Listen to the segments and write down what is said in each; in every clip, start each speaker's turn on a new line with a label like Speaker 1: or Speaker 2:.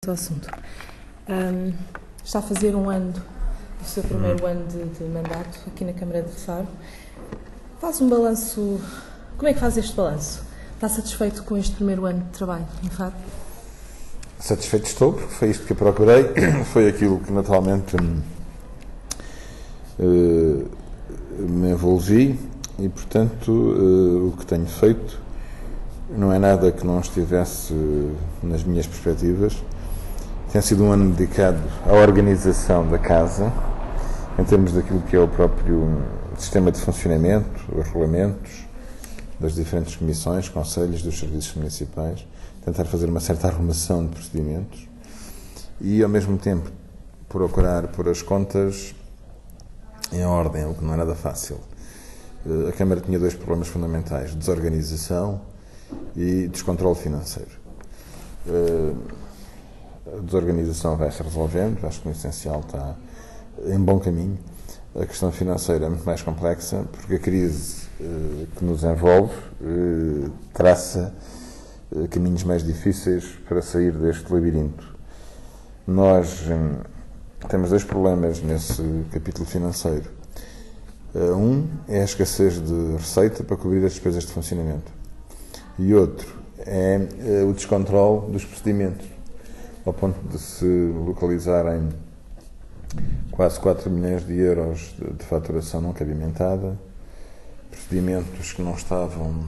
Speaker 1: O assunto. Está a fazer um ano do seu primeiro ano de mandato aqui na Câmara de Faro. Faz um balanço. Como é que faz este balanço? Está satisfeito com este primeiro ano de trabalho em Faro?
Speaker 2: Satisfeito estou, porque foi isto que eu procurei, foi aquilo que naturalmente me envolvi e, portanto, o que tenho feito não é nada que não estivesse nas minhas perspectivas. Tem sido um ano dedicado à organização da Casa, em termos daquilo que é o próprio sistema de funcionamento, os regulamentos das diferentes comissões, conselhos, dos serviços municipais, tentar fazer uma certa arrumação de procedimentos e, ao mesmo tempo, procurar pôr as contas em ordem, o que não é nada fácil. A Câmara tinha dois problemas fundamentais: desorganização e descontrole financeiro. A desorganização vai-se resolvendo, acho que o essencial está em bom caminho. A questão financeira é muito mais complexa, porque a crise que nos envolve traça caminhos mais difíceis para sair deste labirinto. Nós temos dois problemas nesse capítulo financeiro. Um é a escassez de receita para cobrir as despesas de funcionamento. E outro é o descontrole dos procedimentos, ao ponto de se localizarem quase 4 milhões de euros de faturação não cabimentada, procedimentos que não estavam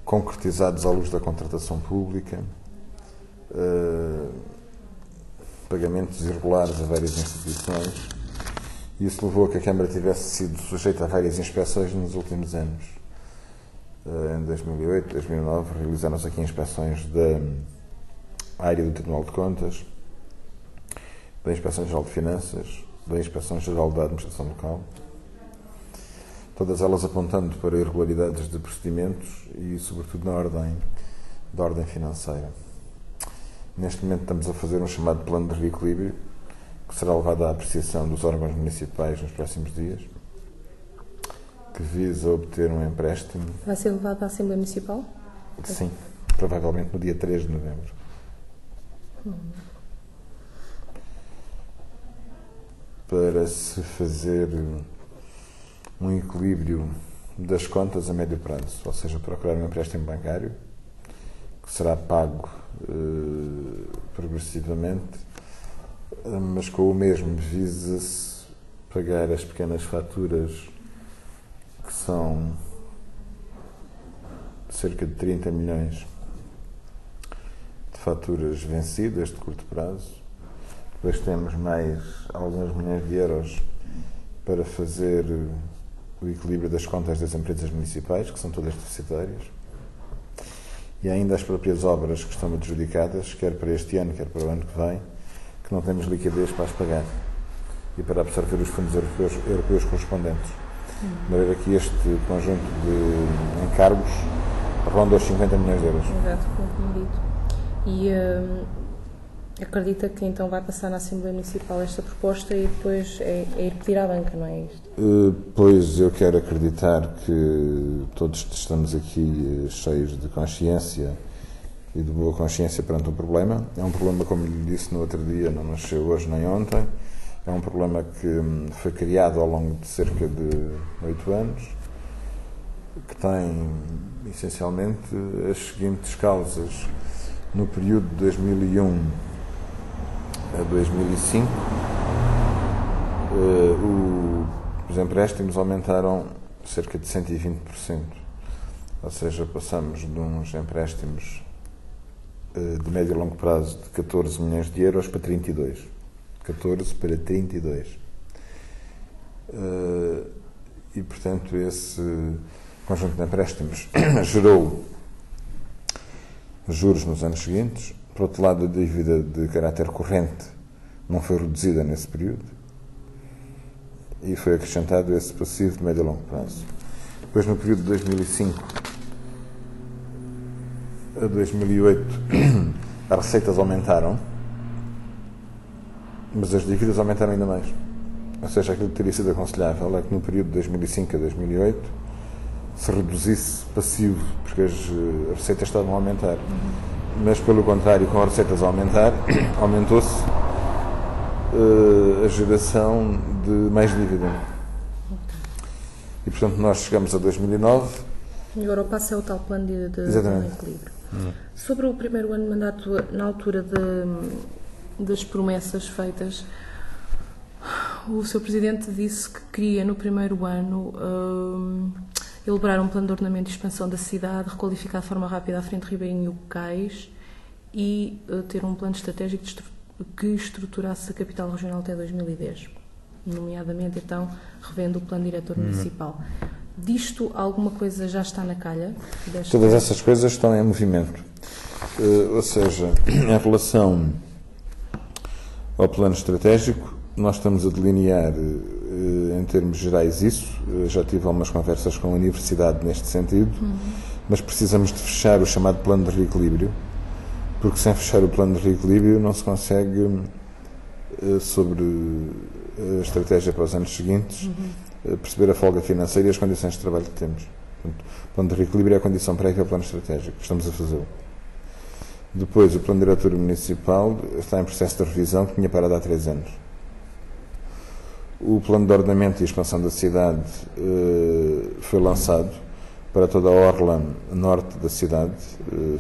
Speaker 2: concretizados à luz da contratação pública, pagamentos irregulares a várias instituições. Isso levou a que a Câmara tivesse sido sujeita a várias inspeções nos últimos anos. Em 2008, 2009, realizaram-se aqui inspeções da área do Tribunal de Contas, da Inspeção-Geral de Finanças, da Inspeção-Geral da Administração Local, todas elas apontando para irregularidades de procedimentos e, sobretudo, da ordem financeira. Neste momento estamos a fazer um chamado plano de reequilíbrio, que será levado à apreciação dos órgãos municipais nos próximos dias, que visa obter um empréstimo.
Speaker 1: Vai ser levado à Assembleia Municipal?
Speaker 2: Sim, provavelmente no dia 3 de novembro. Para se fazer um equilíbrio das contas a médio prazo, ou seja, procurar um empréstimo bancário que será pago progressivamente, mas com o mesmo visa-se pagar as pequenas faturas, que são cerca de 30 milhões de faturas vencidas de curto prazo. Depois temos mais alguns milhões de euros para fazer o equilíbrio das contas das empresas municipais, que são todas deficitárias. E ainda as próprias obras que estão adjudicadas, quer para este ano, quer para o ano que vem, que não temos liquidez para as pagar e para absorver os fundos europeus correspondentes. De maneira que este conjunto de encargos ronda os 50 milhões de euros.
Speaker 1: Exato, como tinha dito. E acredita que então vai passar na Assembleia Municipal esta proposta e depois é ir pedir à banca, não é isto?
Speaker 2: Pois eu quero acreditar que todos estamos aqui cheios de consciência e de boa consciência perante o problema. É um problema, como lhe disse no outro dia, não nasceu hoje nem ontem. É um problema que foi criado ao longo de cerca de 8 anos, que tem, essencialmente, as seguintes causas. No período de 2001 a 2005, os empréstimos aumentaram cerca de 120%. Ou seja, passamos de uns empréstimos de médio e longo prazo de 14 milhões de euros para 32. 14 para 32. E, portanto, esse conjunto de empréstimos gerou juros nos anos seguintes. Por outro lado, a dívida de caráter corrente não foi reduzida nesse período e foi acrescentado esse passivo de médio e longo prazo. Depois, no período de 2005 a 2008, as receitas aumentaram, mas as dívidas aumentaram ainda mais. Ou seja, aquilo que teria sido aconselhável é que no período de 2005 a 2008 se reduzisse passivo, porque as receitas estavam a aumentar. mas pelo contrário, com as receitas a aumentar, aumentou-se a geração de mais dívida. E, portanto, nós chegamos a 2009.
Speaker 1: E agora o passo é o tal plano de equilíbrio. Sobre o primeiro ano de mandato, na altura das promessas feitas, o Sr. Presidente disse que queria, no primeiro ano, elaborar um plano de ordenamento e expansão da cidade, requalificar de forma rápida a Frente Ribeirinho e o Cais e ter um plano estratégico que estruturasse a capital regional até 2010, nomeadamente, então, revendo o plano diretor municipal. Disto, alguma coisa já está na calha?
Speaker 2: Todas essas coisas estão em movimento. Ou seja, em relação ao plano estratégico, nós estamos a delinear, em termos gerais, isso. Já tive algumas conversas com a Universidade neste sentido, mas precisamos de fechar o chamado plano de reequilíbrio, porque sem fechar o plano de reequilíbrio não se consegue, sobre a estratégia para os anos seguintes, perceber a folga financeira e as condições de trabalho que temos. Portanto, o plano de reequilíbrio é a condição prévia ao plano estratégico. Estamos a fazê-lo. Depois, o plano diretor municipal está em processo de revisão, que tinha parado há 3 anos. O plano de ordenamento e expansão da cidade foi lançado para toda a orla norte da cidade.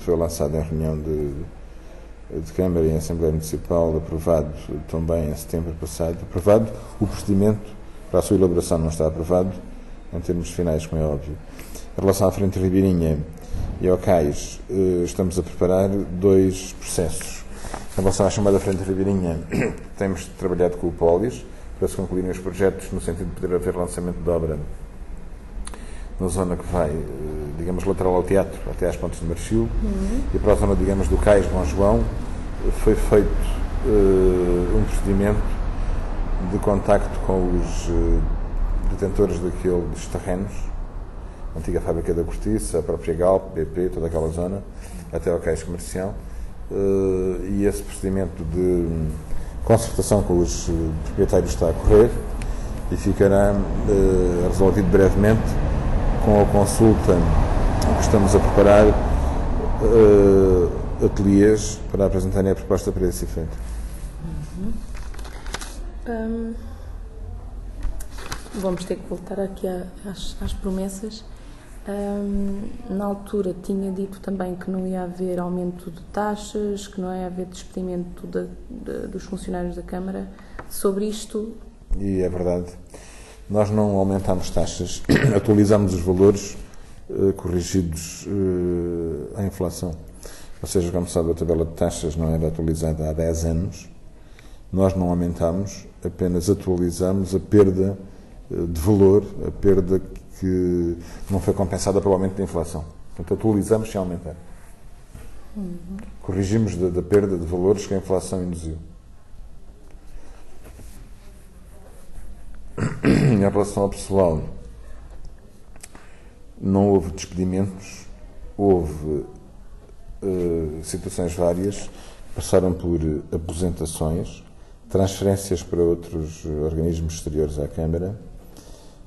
Speaker 2: Foi lançado em reunião de Câmara e Assembleia Municipal, aprovado também em setembro passado. Aprovado, o procedimento para a sua elaboração não está aprovado, em termos finais, como é óbvio. Em relação à Frente Ribeirinha e ao Cais, estamos a preparar 2 processos. Em relação à chamada Frente Ribeirinha, temos trabalhado com o Polis para se concluírem os projetos, no sentido de poder haver lançamento de obra na zona que vai, digamos, lateral ao teatro, até às Pontes de Marchil, e para a zona, digamos, do Cais, Bom João, foi feito um procedimento de contacto com os detentores daqueles terrenos, a antiga fábrica da Cortiça, a própria Galp, BP, toda aquela zona, até ao Cais Comercial, e esse procedimento de concertação com os proprietários está a correr e ficará resolvido brevemente com a consulta que estamos a preparar ateliês para apresentarem a proposta para esse efeito.
Speaker 1: Vamos ter que voltar aqui às promessas. Na altura tinha dito também que não ia haver aumento de taxas, que não ia haver despedimento dos funcionários da Câmara. Sobre isto...
Speaker 2: E é verdade. Nós não aumentámos taxas, atualizámos os valores corrigidos à inflação. Ou seja, como sabe, a tabela de taxas não era atualizada há 10 anos. Nós não aumentámos, apenas atualizámos a perda de valor, a perda que não foi compensada pelo aumento da inflação. Portanto, atualizamos sem aumentar. Corrigimos da perda de valores que a inflação induziu. Em relação ao pessoal, não houve despedimentos, houve situações várias, passaram por aposentações, transferências para outros organismos exteriores à Câmara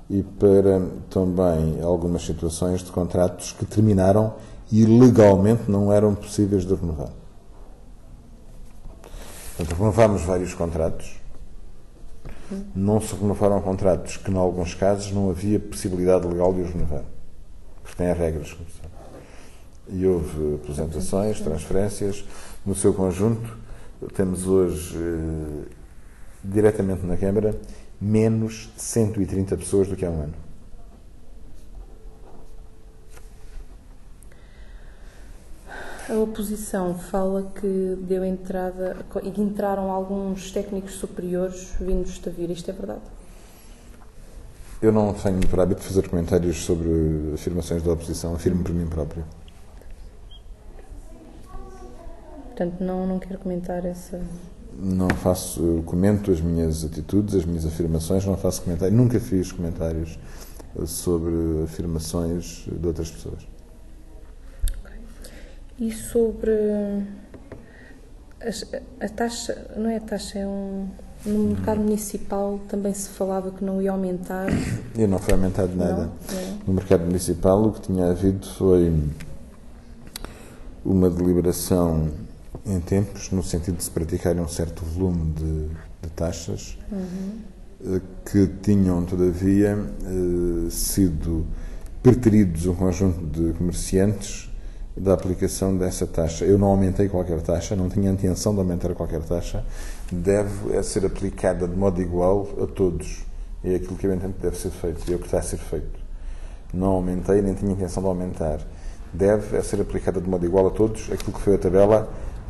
Speaker 2: e para também algumas situações de contratos que terminaram e legalmente não eram possíveis de renovar. Portanto, renovámos vários contratos. Não se renovaram contratos que, em alguns casos, não havia possibilidade legal de os renovar. Porque têm regras, como sabe. E houve apresentações, transferências. No seu conjunto, temos hoje, diretamente na Câmara, menos 130 pessoas do que há um ano.
Speaker 1: A oposição fala que deu entrada e que entraram alguns técnicos superiores vindos de Tavira. Isto é verdade?
Speaker 2: Eu não tenho por hábito de fazer comentários sobre afirmações da oposição, afirmo por mim próprio.
Speaker 1: Portanto, não quero comentar essa...
Speaker 2: Não faço, comento as minhas atitudes, as minhas afirmações, não faço comentários, nunca fiz comentários sobre afirmações de outras pessoas.
Speaker 1: E sobre a taxa, não é a taxa, é no mercado municipal também se falava que não ia aumentar.
Speaker 2: E não foi aumentado nada.
Speaker 1: Não?
Speaker 2: No mercado municipal o que tinha havido foi uma deliberação em tempos, no sentido de se praticar um certo volume de taxas, que tinham, todavia, sido preteridos um conjunto de comerciantes da aplicação dessa taxa. Eu não aumentei qualquer taxa, não tinha a intenção de aumentar qualquer taxa, deve ser aplicada de modo igual a todos. É aquilo que eu entendo que deve ser feito, é o que está a ser feito. Não aumentei, nem tinha intenção de aumentar. Deve ser aplicada de modo igual a todos aquilo que foi a tabela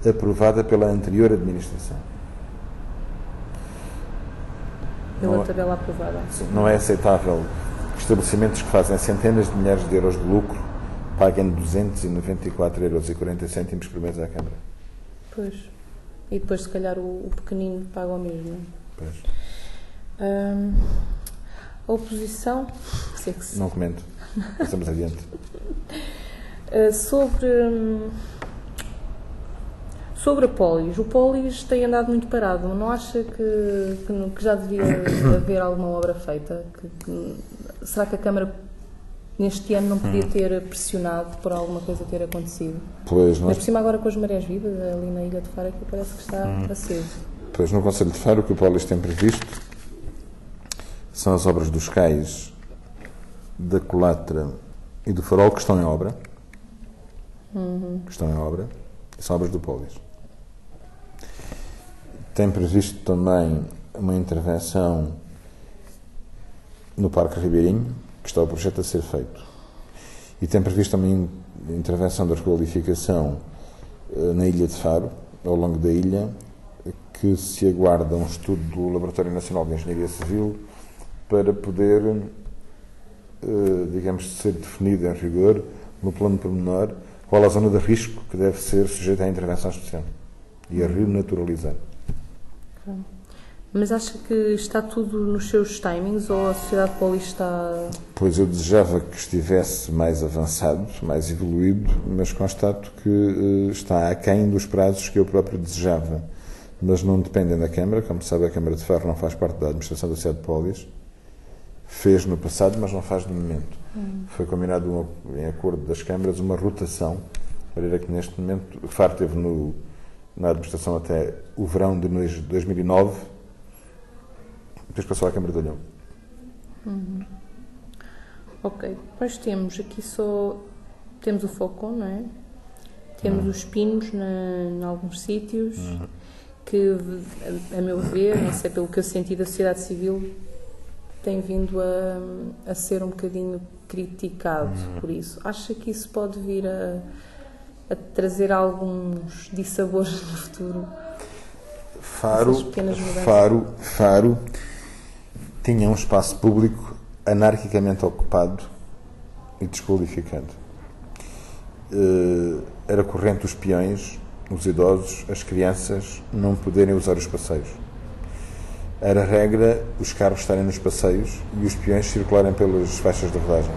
Speaker 2: aprovada pela anterior administração.
Speaker 1: Pela tabela aprovada.
Speaker 2: Não é aceitável que estabelecimentos que fazem centenas de milhares de euros de lucro paguem 294,40 € por mês à Câmara.
Speaker 1: Pois. E depois, se calhar, o pequenino paga o mesmo.
Speaker 2: Pois.
Speaker 1: A oposição... Sei que sim.
Speaker 2: Não comento. Passamos adiante.
Speaker 1: Sobre a Polis. O Polis tem andado muito parado. Não acha que já devia haver alguma obra feita? Será que a Câmara, neste ano, não podia ter pressionado por alguma coisa ter acontecido?
Speaker 2: Pois,
Speaker 1: Mas por cima agora com as marés vivas, ali na Ilha de Faro, que parece que está aceso.
Speaker 2: Pois, no Conselho de Faro, o que o Polis tem previsto são as obras dos cais, da Colatra e do Farol, que estão em obra. Que estão em obra. São obras do Polis. Tem previsto também uma intervenção no Parque Ribeirinho, que está o projeto a ser feito. E tem previsto também intervenção da requalificação na Ilha de Faro, ao longo da ilha, que se aguarda um estudo do Laboratório Nacional de Engenharia Civil para poder, digamos, ser definido em rigor, no plano pormenor, qual a zona de risco que deve ser sujeita à intervenção especial e a renaturalizar.
Speaker 1: Mas acha que está tudo nos seus timings ou a sociedade Polis está...
Speaker 2: Pois eu desejava que estivesse mais avançado, mais evoluído, mas constato que está aquém dos prazos que eu próprio desejava. Mas não dependem da Câmara. Como sabe, a Câmara de Faro não faz parte da administração da sociedade Polis. Fez no passado, mas não faz no momento. Foi combinado em acordo das câmaras uma rotação, para ver que neste momento o Faro teve na administração até o verão de 2009, depois passou à Câmara de Olhão.
Speaker 1: Ok, depois temos aqui temos o Focon, não é? Temos os pinos em alguns sítios, que, a meu ver, não sei, pelo que eu senti da sociedade civil, tem vindo a ser um bocadinho criticado por isso. Acha que isso pode vir a trazer alguns dissabores no futuro?
Speaker 2: Faro tinha um espaço público anarquicamente ocupado e desqualificado. Era corrente os peões, os idosos, as crianças não poderem usar os passeios. Era regra os carros estarem nos passeios e os peões circularem pelas faixas de rodagem.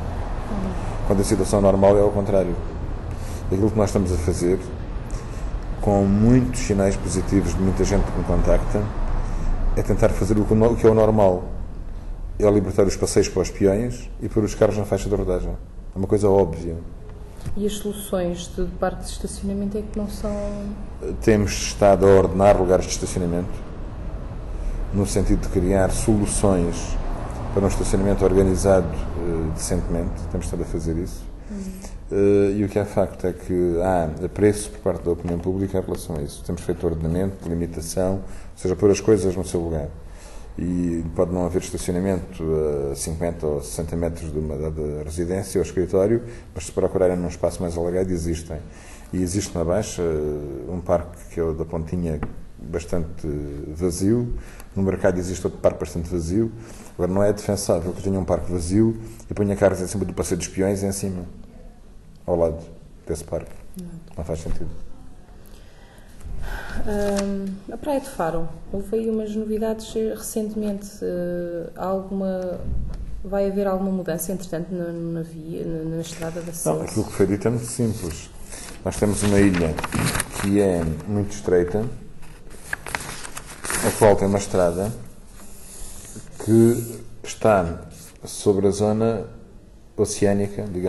Speaker 2: Quando a situação normal é ao contrário. Aquilo que nós estamos a fazer, com muitos sinais positivos de muita gente que me contacta, é tentar fazer o que é o normal. É libertar os passeios para os peões e pôr os carros na faixa de rodagem. É uma coisa óbvia.
Speaker 1: E as soluções de parque de estacionamento é que não são...
Speaker 2: Temos estado a ordenar lugares de estacionamento, no sentido de criar soluções para um estacionamento organizado decentemente. Temos estado a fazer isso. E o que é facto é que há apreço por parte da opinião pública em relação a isso. Temos feito ordenamento, delimitação, ou seja, pôr as coisas no seu lugar. E pode não haver estacionamento a 50 ou 60 metros de uma dada residência ou escritório, mas se procurarem num espaço mais alargado, existem. E existe na Baixa um parque que é o da Pontinha, bastante vazio. No mercado existe outro parque bastante vazio. Agora, não é defensável que tenha um parque vazio e ponha carros em cima do Passeio dos Peões em cima, ao lado desse parque. Não faz sentido.
Speaker 1: A Praia de Faro, houve aí umas novidades recentemente. Vai haver alguma mudança, entretanto, na via, na estrada da Celso?
Speaker 2: Não, aquilo que foi dito é muito simples. Nós temos uma ilha que é muito estreita, a qual tem uma estrada que está sobre a zona oceânica, digamos.